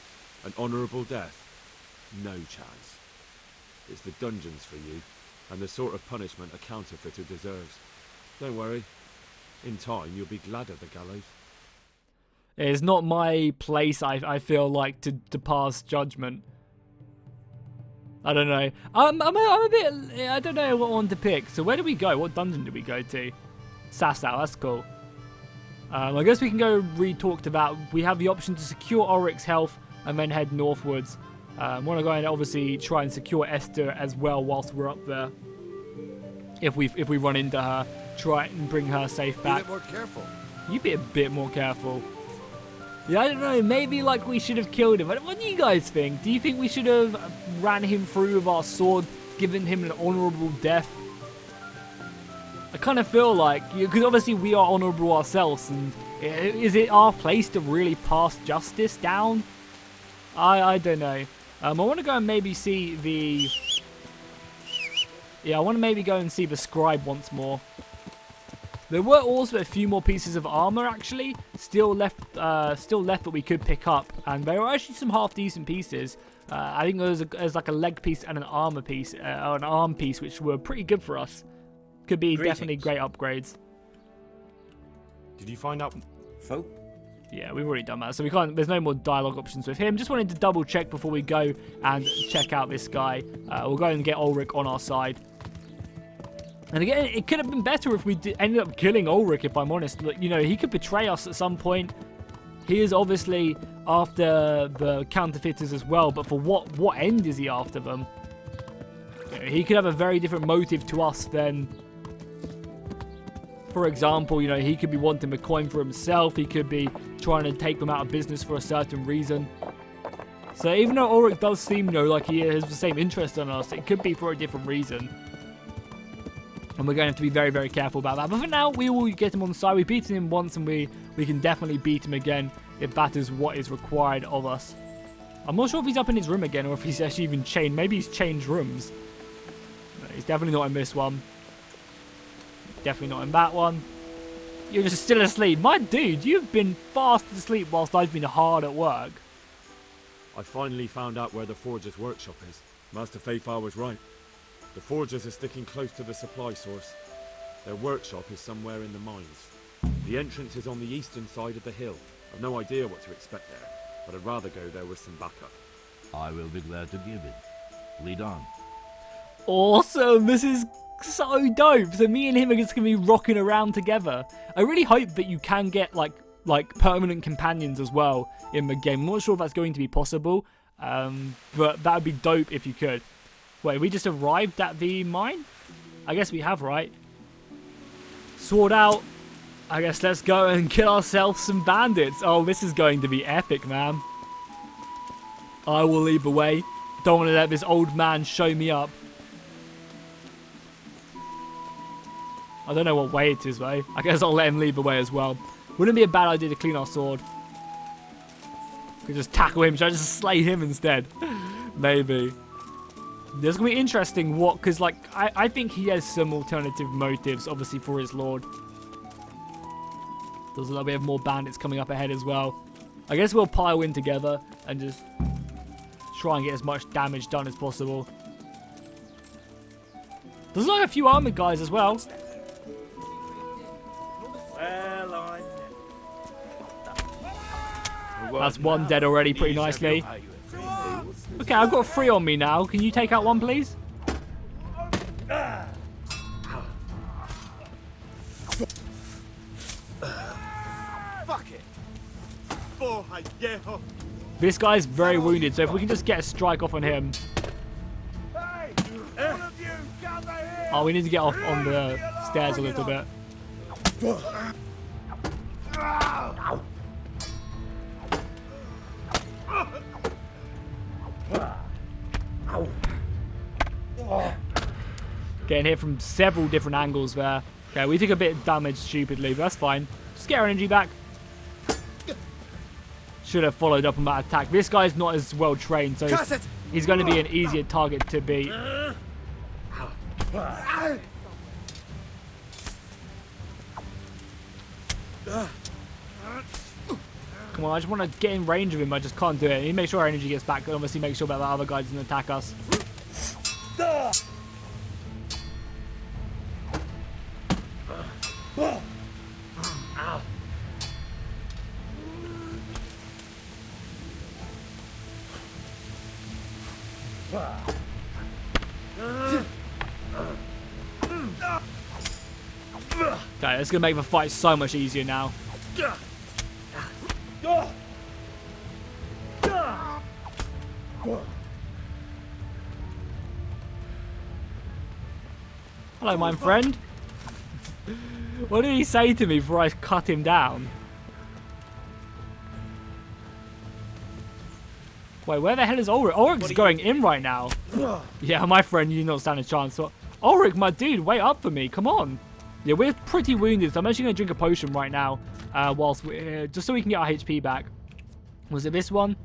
An honourable death? No chance. It's the dungeons for you, and the sort of punishment a counterfeiter deserves. Don't worry. In time, you'll be glad of the gallows. It's not my place, I feel like, to pass judgment. I don't know. I'm a bit... I don't know what one to pick. So where do we go? What dungeon do we go to? Sasau, that's cool. I guess we can go re-talked about. We have the option to secure Ulric's health and then head northwards. I want to go and obviously try and secure Esther as well whilst we're up there. If we run into her, try and bring her safe back. Be a bit more careful. You be a bit more careful. Yeah, I don't know. Maybe like we should have killed him. What do you guys think? Do you think we should have ran him through with our sword, given him an honourable death? I kind of feel like, because obviously we are honourable ourselves, and is it our place to really pass justice down? I don't know. I want to go and maybe see the... Yeah, I want to maybe go and see the scribe once more. There were also a few more pieces of armor actually still left that we could pick up, and there were actually some half decent pieces. I think there's like a leg piece and an armor piece, or an arm piece, which were pretty good for us. Could be definitely great upgrades. Did you find out, folk? Yeah, we've already done that, so we can't. There's no more dialogue options with him. Just wanted to double check before we go and check out this guy. We'll go and get Ulric on our side. And again, it could have been better if we ended up killing Ulric, if I'm honest. But, you know, he could betray us at some point. He is obviously after the counterfeiters as well, but for what end is he after them? You know, he could have a very different motive to us than... For example, you know, he could be wanting a coin for himself. He could be trying to take them out of business for a certain reason. So even though Ulric does seem, you know, like he has the same interest in us, it could be for a different reason. And we're going to have to be very, very careful about that. But for now, we will get him on the side. We've beaten him once, and we can definitely beat him again if that is what is required of us. I'm not sure if he's up in his room again or if he's actually even changed. Maybe he's changed rooms. No, he's definitely not in this one. Definitely not in that one. You're just still asleep. My dude, you've been fast asleep whilst I've been hard at work. I finally found out where the forger's workshop is. Master Fayfar was right. The forgers are sticking close to the supply source. Their workshop is somewhere in the mines. The entrance is on the eastern side of the hill. I've no idea what to expect there, but I'd rather go there with some backup. I will be glad to give it. Lead on. Awesome! This is so dope. So me and him are just going to be rocking around together. I really hope that you can get like permanent companions as well in the game. I'm not sure if that's going to be possible, but that would be dope if you could. Wait, we just arrived at the mine? I guess we have, right? Sword out. I guess let's go and kill ourselves some bandits. Oh, this is going to be epic, man. I will lead the way. Don't want to let this old man show me up. I don't know what way it is, though. I guess I'll let him lead the way as well. Wouldn't be a bad idea to clean our sword. We could just tackle him. Should I just slay him instead? Maybe. This is going to be interesting what... Because, like, I think he has some alternative motives, obviously, for his lord. There's a little bit of more bandits coming up ahead as well. I guess we'll pile in together and just try and get as much damage done as possible. There's like a few armored guys as well. That's one dead already pretty nicely. Okay, I've got 3 on me now. Can you take out one, please? This guy's very wounded, so if we can just get a strike off on him. Oh, we need to get off on the stairs a little bit. Getting hit from several different angles there. Okay, we took a bit of damage stupidly, but that's fine. Just get our energy back. Should have followed up on that attack. This guy's not as well trained, so he's going to be an easier target to beat. Come on, I just want to get in range of him. I just can't do it. I need to make sure our energy gets back, and obviously make sure that the other guy doesn't attack us. Okay, that's going to make the fight so much easier now. Hello, my friend. What did he say to me before I cut him down? Wait, where the hell is Ulric? Ulric's going in right now. Yeah, my friend, you do not stand a chance. So, Ulric, my dude, wait up for me. Come on. Yeah, we're pretty wounded, so I'm actually going to drink a potion right now. Whilst we're here, just so we can get our HP back. Was it this one?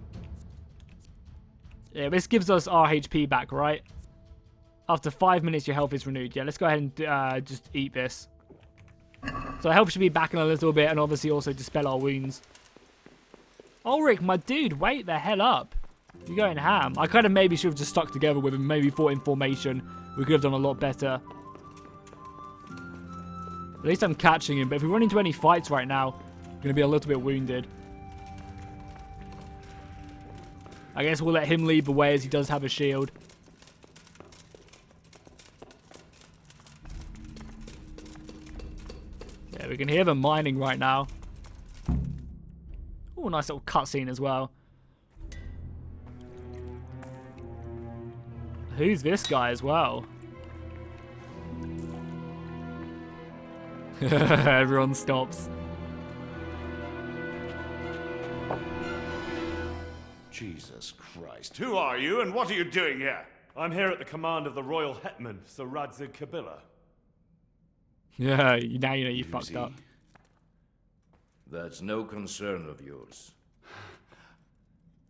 Yeah, this gives us our HP back, right? After 5 minutes, your health is renewed. Yeah, let's go ahead and just eat this. So our health should be back in a little bit, and obviously also dispel our wounds. Ulric, my dude, wait the hell up. You're going ham. I kind of maybe should have just stuck together with him, maybe fought in formation. We could have done a lot better. At least I'm catching him, but if we run into any fights right now, I'm going to be a little bit wounded. I guess we'll let him lead the way as he does have a shield. Yeah, we can hear them mining right now. Oh, nice little cutscene as well. Who's this guy as well? Everyone stops. Jesus Christ. Who are you and what are you doing here? I'm here at the command of the royal hetman, Sir Jezhek Kabila. Yeah, now you know you fucked up. That's no concern of yours.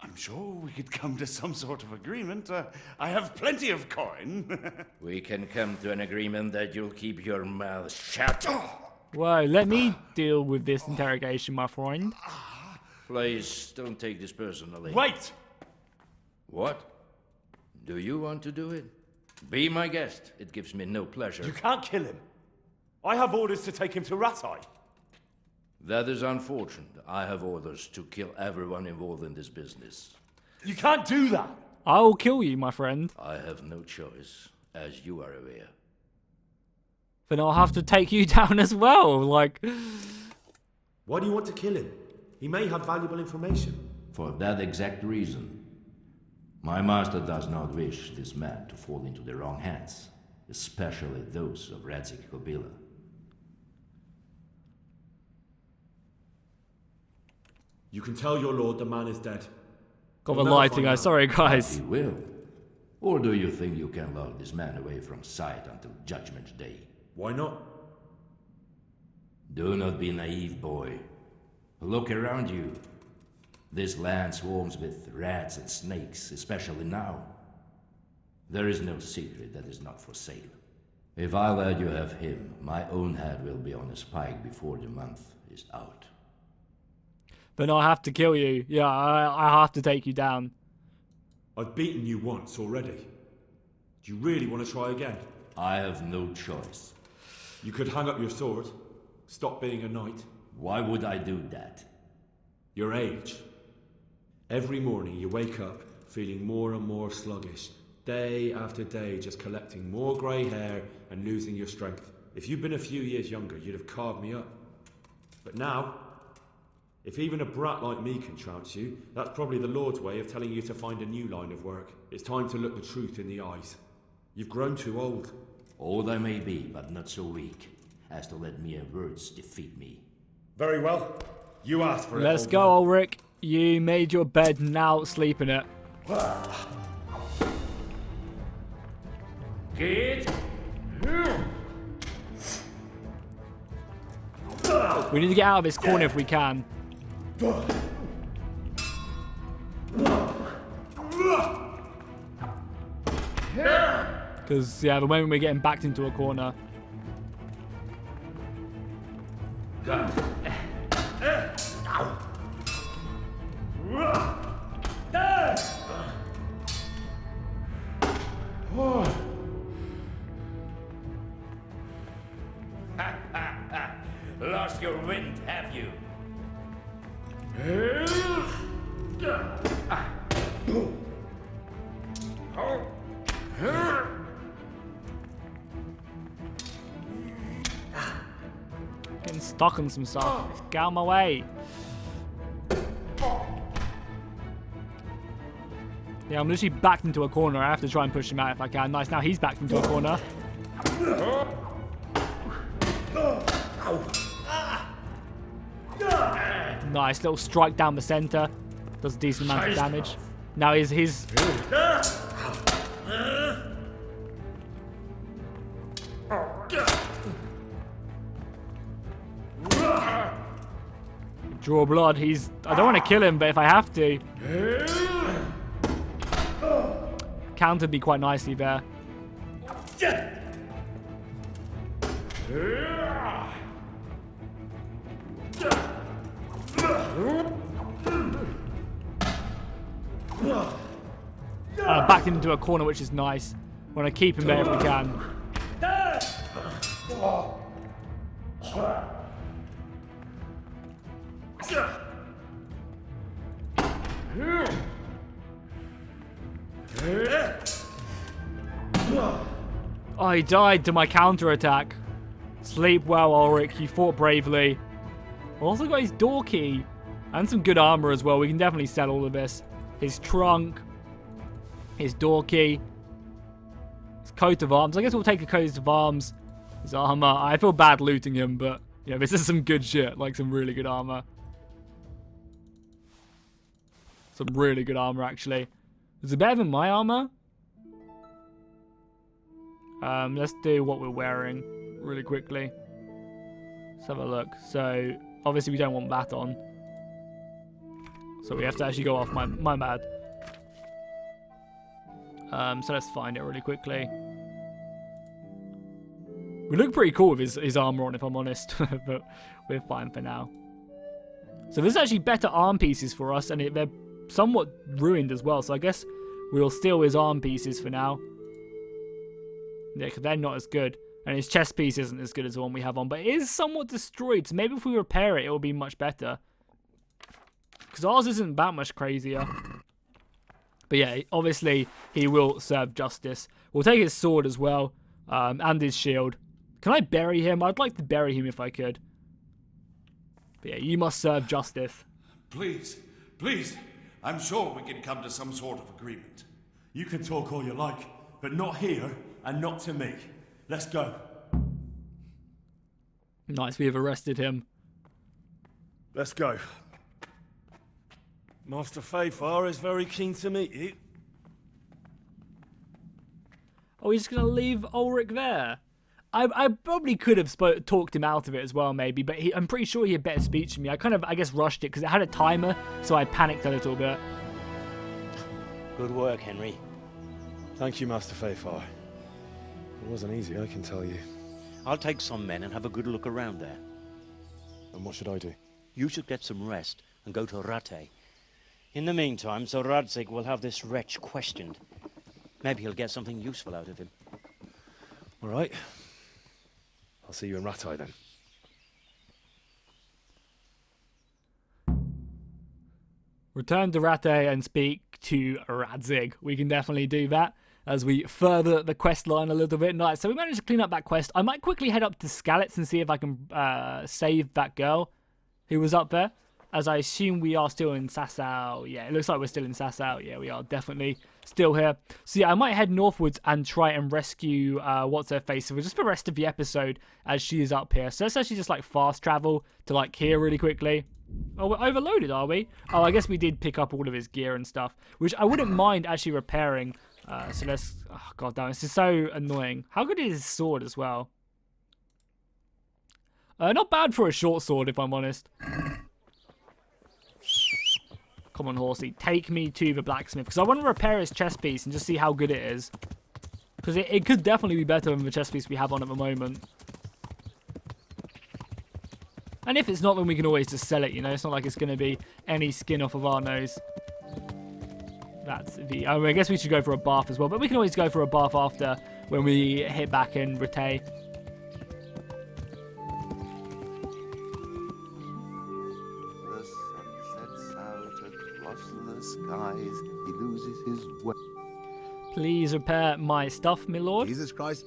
I'm sure we could come to some sort of agreement. I have plenty of coin. We can come to an agreement that you'll keep your mouth shut. Whoa, let me deal with this interrogation, my friend. Please, don't take this personally. Wait! What? Do you want to do it? Be my guest. It gives me no pleasure. You can't kill him. I have orders to take him to Ratai. That is unfortunate. I have orders to kill everyone involved in this business. You can't do that. I will kill you, my friend. I have no choice, as you are aware. Then I'll have to take you down as well, like... Why do you want to kill him? He may have valuable information. For that exact reason. My master does not wish this man to fall into the wrong hands, especially those of Jezhek Kabila. You can tell your lord the man is dead. Got the lighting, sorry guys. He will. Or do you think you can lull this man away from sight until Judgment Day? Why not? Do not be naive, boy. Look around you. This land swarms with rats and snakes, especially now. There is no secret that is not for sale. If I let you have him, my own head will be on a spike before the month is out. Then I have to kill you. Yeah, I have to take you down. I've beaten you once already. Do you really want to try again? I have no choice. You could hang up your sword, stop being a knight. Why would I do that? Your age. Every morning you wake up feeling more and more sluggish. Day after day just collecting more grey hair and losing your strength. If you'd been a few years younger, you'd have carved me up. But now, if even a brat like me can trounce you, that's probably the Lord's way of telling you to find a new line of work. It's time to look the truth in the eyes. You've grown too old. Old I may be, but not so weak as to let mere words defeat me. Very well. You asked for it. Let's go, Ulric. You made your bed, now sleep in it. Kid! We need to get out of this corner if we can. Because, yeah, the moment we're getting backed into a corner. Lost your wind, have you? Getting stuck on some stuff. Get out of my way. Yeah, I'm literally backed into a corner. I have to try and push him out if I can. Nice, now he's backed into a corner. Nice, little strike down the center. Does a decent amount of damage. Now his... Draw blood, he's... I don't want to kill him, but if I have to... Countered me quite nicely there. Backed him into a corner, which is nice. Want to keep him there if we can. Oh, he died to my counter-attack. Sleep well, Ulric. You fought bravely. Also got his door key. And some good armor as well. We can definitely sell all of this. His trunk. His door key. His coat of arms. I guess we'll take a coat of arms. His armor. I feel bad looting him, but yeah, this is some good shit. Like some really good armor. Some really good armor, actually. Is it better than my armor? Let's do what we're wearing really quickly. Let's have a look. So, obviously we don't want that on. So we have to actually go off. My bad. So let's find it really quickly. We look pretty cool with his armor on, if I'm honest. But we're fine for now. So there's actually better arm pieces for us, and they're somewhat ruined as well. So I guess we'll steal his arm pieces for now. Yeah, because they're not as good. And his chest piece isn't as good as the one we have on. But it is somewhat destroyed. So maybe if we repair it, it will be much better. Because ours isn't that much crazier. But yeah, obviously, he will serve justice. We'll take his sword as well. And his shield. Can I bury him? I'd like to bury him if I could. But yeah, you must serve justice. Please, please. I'm sure we can come to some sort of agreement. You can talk all you like, but not here and not to me. Let's go. Nice, we have arrested him. Let's go. Master Fayfar is very keen to meet you. Are we just going to leave Ulric there? I probably could have talked him out of it as well, maybe, but I'm pretty sure he had better speech than me. I guess, rushed it because it had a timer, so I panicked a little bit. Good work, Henry. Thank you, Master Fayfar. It wasn't easy, I can tell you. I'll take some men and have a good look around there. And what should I do? You should get some rest and go to Rattay. In the meantime, Sir Jezhek will have this wretch questioned. Maybe he'll get something useful out of him. All right. I'll see you in Rattay then. Return to Rattay and speak to Radzig. We can definitely do that as we further the quest line a little bit. Nice. So we managed to clean up that quest. I might quickly head up to Skalitz and see if I can save that girl who was up there. As I assume we are still in Sasau. Yeah, it looks like we're still in Sasau. Yeah, we are definitely still here. So yeah, I might head northwards and try and rescue what's-her-face for just the rest of the episode as she is up here. So let's actually just like fast travel to like here really quickly. Oh, we're overloaded, are we? Oh, I guess we did pick up all of his gear and stuff, which I wouldn't mind actually repairing. So let's... Oh, god damn, this is so annoying. How good is his sword as well? Not bad for a short sword, if I'm honest. Come on, horsey. Take me to the blacksmith. Because I want to repair his chest piece and just see how good it is. Because it could definitely be better than the chest piece we have on at the moment. And if it's not, then we can always just sell it, you know. It's not like it's going to be any skin off of our nose. That's the... I guess we should go for a bath as well. But we can always go for a bath after when we hit back in Rattay. The sun sets out across the skies. He loses his way. Please repair my stuff, my lord. Jesus Christ.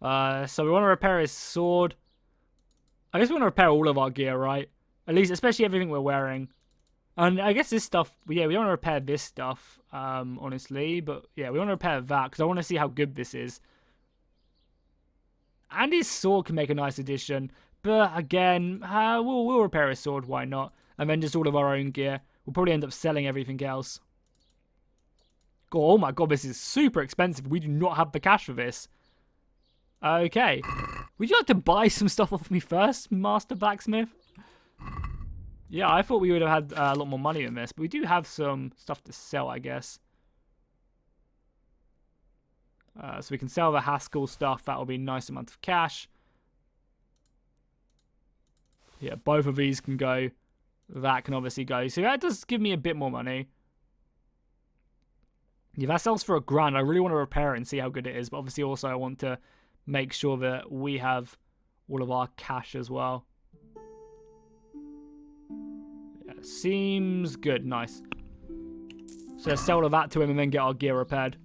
So we want to repair his sword. I guess we want to repair all of our gear, right? At least, especially everything we're wearing. And I guess this stuff, yeah, we want to repair this stuff, honestly. But yeah, we want to repair that because I want to see how good this is. And his sword can make a nice addition. But again, we'll repair his sword, why not? And then just all of our own gear. We'll probably end up selling everything else. Oh my god, this is super expensive. We do not have the cash for this. Okay. Would you like to buy some stuff off me first, Master Blacksmith? Yeah, I thought we would have had a lot more money than this, but we do have some stuff to sell, I guess. So we can sell the Haskell stuff. That will be a nice amount of cash. Yeah, both of these can go. That can obviously go. So that does give me a bit more money. Yeah, that sells for $1,000. I really want to repair it and see how good it is, but obviously also I want to make sure that we have all of our cash as well. Yeah, seems good. Nice. So let's sell all of that to him and then get our gear repaired.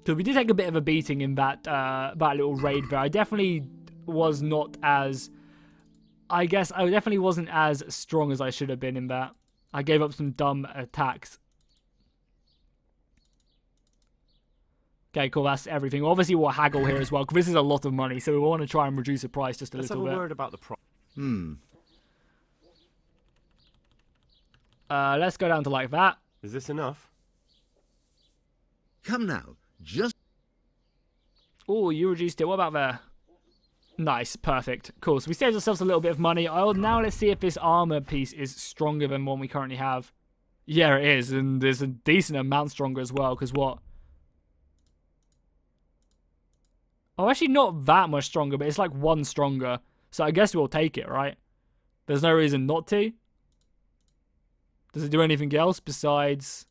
So we did take a bit of a beating in that little raid there. I definitely was not as... I guess I definitely wasn't as strong as I should have been in that. I gave up some dumb attacks. Okay, cool, that's everything. Obviously, we'll haggle here as well, because this is a lot of money, so we want to try and reduce the price just a little bit. Let's have a word about the price. Let's go down to like that. Is this enough? Come now, just... Oh, you reduced it. What about there? Nice, perfect. Cool, so we saved ourselves a little bit of money. Now let's see if this armor piece is stronger than one we currently have. Yeah, it is, and there's a decent amount stronger as well, because what? Oh, actually not that much stronger, but it's like 1 stronger. So I guess we'll take it, right? There's no reason not to. Does it do anything else besides...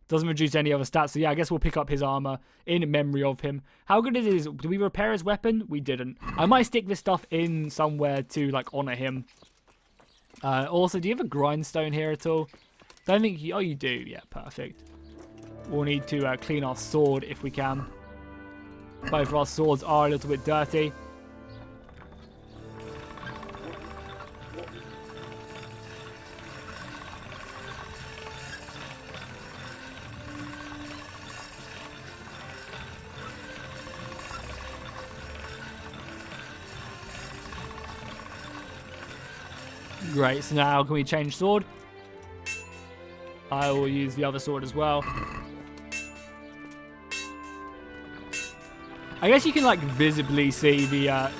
Doesn't reduce any other stats. So yeah, I guess we'll pick up his armor in memory of him. How good it is. Did we repair his weapon? We didn't. I might stick this stuff in somewhere to like honor him. Also, do you have a grindstone here at all? Don't think you... Oh, you do. Yeah, perfect. We'll need to clean our sword if we can. Both of our swords are a little bit dirty. Great, so now can we change sword? I will use the other sword as well. I guess you can like visibly see the yeah,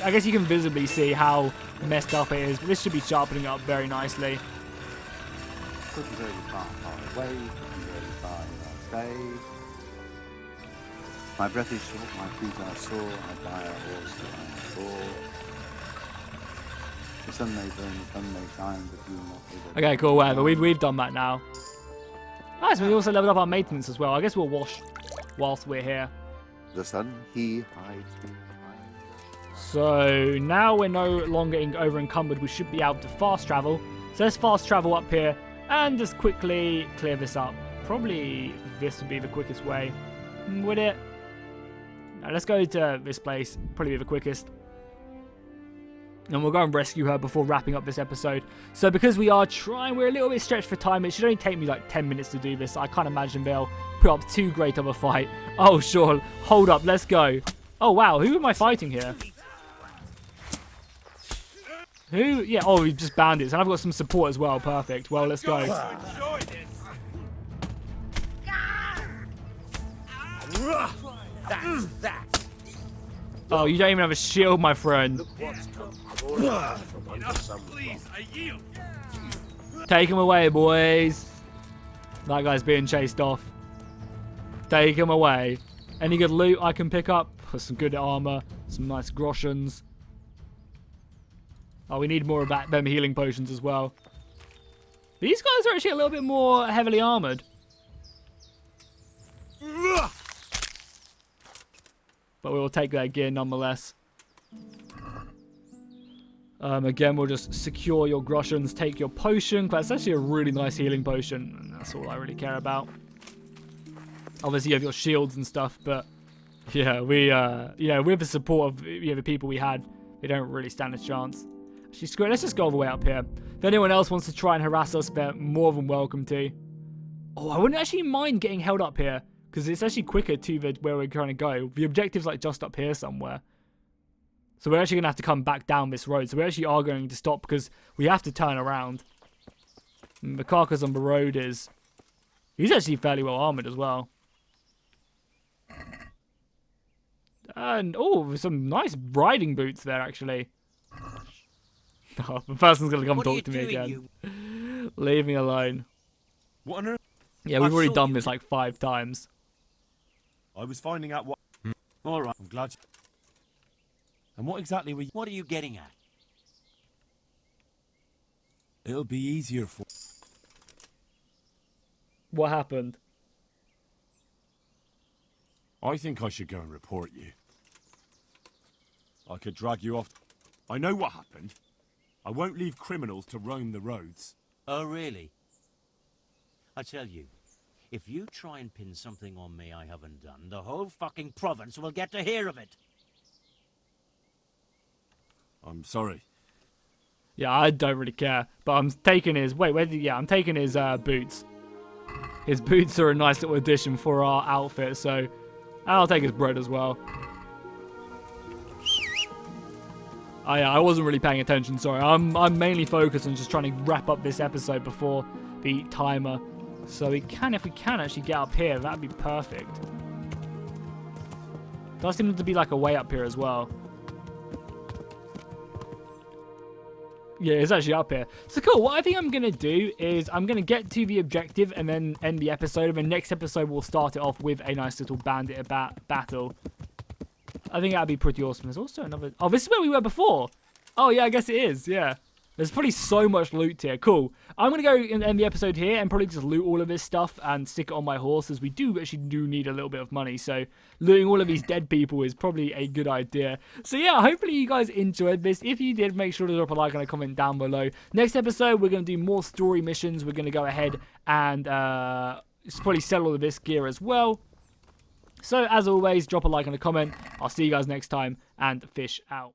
I guess you can visibly see how messed up it is, but this should be sharpening it up very nicely. Couldn't really far away, couldn't really far stay. My breath is short, my feet are sore, I buy a horse that I am poor. The sun may burn, the sun may shine, but you will not be the... Okay, cool, whatever. We've done that now. Nice, we also leveled up our maintenance as well. I guess we'll wash whilst we're here. The sun, he hides me. So now we're no longer over encumbered. We should be able to fast travel. So let's fast travel up here and just quickly clear this up. Probably this would be the quickest way. Would it? No, let's go to this place. Probably be the quickest. And we'll go and rescue her before wrapping up this episode. So because we are trying, we're a little bit stretched for time. It should only take me like 10 minutes to do this. I can't imagine they'll put up too great of a fight. Oh, sure. Hold up. Let's go. Oh, wow. Who am I fighting here? Who? Yeah, oh, we just bandits. And I've got some support as well. Perfect. Well, let's go. That's that. Oh, you don't even have a shield, my friend. Take him away, boys. That guy's being chased off. Take him away. Any good loot I can pick up? Some good armor. Some nice groshens. Oh, we need more of them healing potions as well. These guys are actually a little bit more heavily armored. But we will take that gear nonetheless. Again, we'll just secure your groshens, take your potion. That's actually a really nice healing potion, and that's all I really care about. Obviously, you have your shields and stuff, but yeah, we, with the support of the people we had, they don't really stand a chance. Actually, screw it. Let's just go all the way up here. If anyone else wants to try and harass us, they're more than welcome to. Oh, I wouldn't actually mind getting held up here, because it's actually quicker to where we're trying to go. The objective's like just up here somewhere. So we're actually going to have to come back down this road. So we actually are going to stop because we have to turn around. And the carcass on the road is... He's actually fairly well armoured as well. And, oh, some nice riding boots there, actually. Oh, the person's going to come talk to me again. Leave me alone. What on earth? Yeah, we've already done this like 5 times. I was finding out what... All right, I'm glad you... And what exactly were you... What are you getting at? It'll be easier for... What happened? I think I should go and report you. I could drag you off... I know what happened. I won't leave criminals to roam the roads. Oh, really? I tell you, if you try and pin something on me I haven't done, the whole fucking province will get to hear of it. I'm sorry. Yeah, I don't really care. But I'm taking his... Wait, where did... Yeah, I'm taking his boots. His boots are a nice little addition for our outfit, so... I'll take his bread as well. Oh yeah, I wasn't really paying attention, sorry. I'm mainly focused on just trying to wrap up this episode before the timer. So we can, if we can actually get up here, that'd be perfect. Does seem to be like a way up here as well. Yeah, it's actually up here. So cool, what I think I'm going to do is I'm going to get to the objective and then end the episode. And the next episode we'll start it off with a nice little bandit battle. I think that'd be pretty awesome. There's also another... Oh, this is where we were before. Oh, yeah, I guess it is. Yeah. There's probably so much loot here. Cool. I'm going to go and end the episode here and probably just loot all of this stuff and stick it on my horse, as we actually need a little bit of money. So looting all of these dead people is probably a good idea. So yeah, hopefully you guys enjoyed this. If you did, make sure to drop a like and a comment down below. Next episode, we're going to do more story missions. We're going to go ahead and probably sell all of this gear as well. So as always, drop a like and a comment. I'll see you guys next time, and fish out.